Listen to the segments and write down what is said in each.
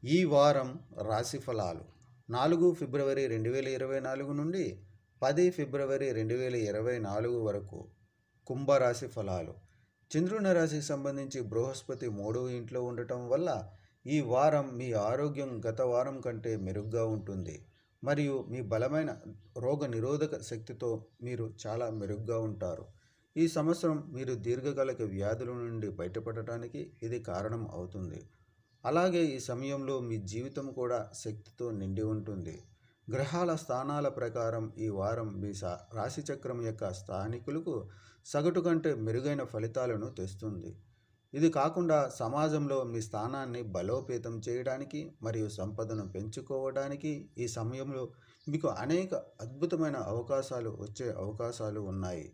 ఈ వారం రాశి ఫలాలు 4 ఫిబ్రవరి 2024 నుండి 10 ఫిబ్రవరి 2024 వరకు. కుంభరాశి ఫలాలు. చంద్రుని రాశికి సంబంధించి బృహస్పతి 3వ ఇంట్లో ఉండటం వల్ల ఈ వారం మీ ఆరోగ్యం గత వారం కంటే మెరుగ్గా ఉంటుంది మరియు మీ బలమైన రోగ నిరోధక శక్తితో మీరు చాలా మెరుగ్గా ఉంటారు. ఈ సంవత్సరం మీరు దీర్ఘకాలిక వ్యాధుల నుండి బయటపడటానికి ఇది కారణం అవుతుంది. అలాగే ఈ సమయంలో మీ జీవితం కూడా శక్తితో నిండి ఉంటుంది. గ్రహాల స్థానాల ప్రకారం ఈ వారం మీ రాశిచక్రం యొక్క స్థానికులకు సగటు కంటే మెరుగైన ఫలితాలను తెస్తుంది. ఇది కాకుండా సమాజంలో మీ స్థానాన్ని బలోపేతం చేయడానికి మరియు సంపదను పెంచుకోవడానికి ఈ సమయంలో మీకు అనేక అద్భుతమైన అవకాశాలు వచ్చే అవకాశాలు ఉన్నాయి.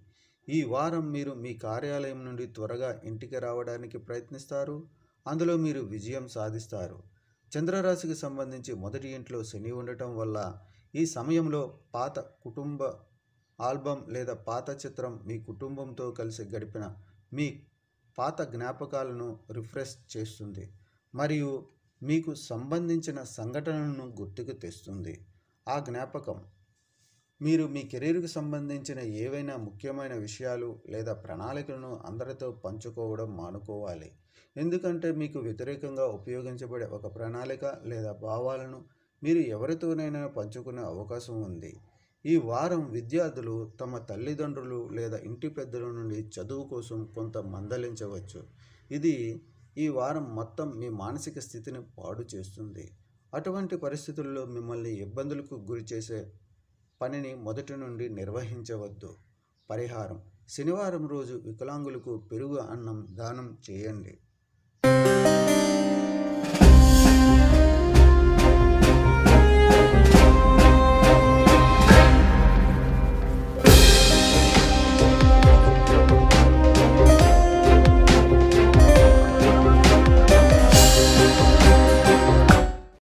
ఈ వారం మీరు మీ కార్యాలయం నుండి త్వరగా ఇంటికి రావడానికి ప్రయత్నిస్తారు. అందులో మీరు విజయం సాధిస్తారు. చంద్రరాశికి సంబంధించి మొదటి ఇంట్లో శని ఉండటం వల్ల ఈ సమయంలో పాత కుటుంబ ఆల్బమ్ లేదా పాత చిత్రం మీ కుటుంబంతో కలిసి గడిపిన మీ పాత జ్ఞాపకాలను రిఫ్రెష్ చేస్తుంది మరియు మీకు సంబంధించిన సంఘటనలను గుర్తుకు తెస్తుంది. ఆ జ్ఞాపకం మీరు మీ కెరీర్కు సంబంధించిన ఏవైనా ముఖ్యమైన విషయాలు లేదా ప్రణాళికలను అందరితో పంచుకోవడం మానుకోవాలి. ఎందుకంటే మీకు వ్యతిరేకంగా ఉపయోగించబడే ఒక ప్రణాళిక లేదా భావాలను మీరు ఎవరితోనైనా పంచుకునే అవకాశం ఉంది. ఈ వారం విద్యార్థులు తమ తల్లిదండ్రులు లేదా ఇంటి పెద్దల నుండి చదువు కోసం కొంత మందలించవచ్చు. ఇది ఈ వారం మొత్తం మీ మానసిక స్థితిని పాడు చేస్తుంది. అటువంటి పరిస్థితుల్లో మిమ్మల్ని ఇబ్బందులకు గురి చేసే పనిని మొదటి నుండి నిర్వహించవద్దు. పరిహారం: శనివారం రోజు వికలాంగులకు పెరుగు అన్నం దానం చేయండి.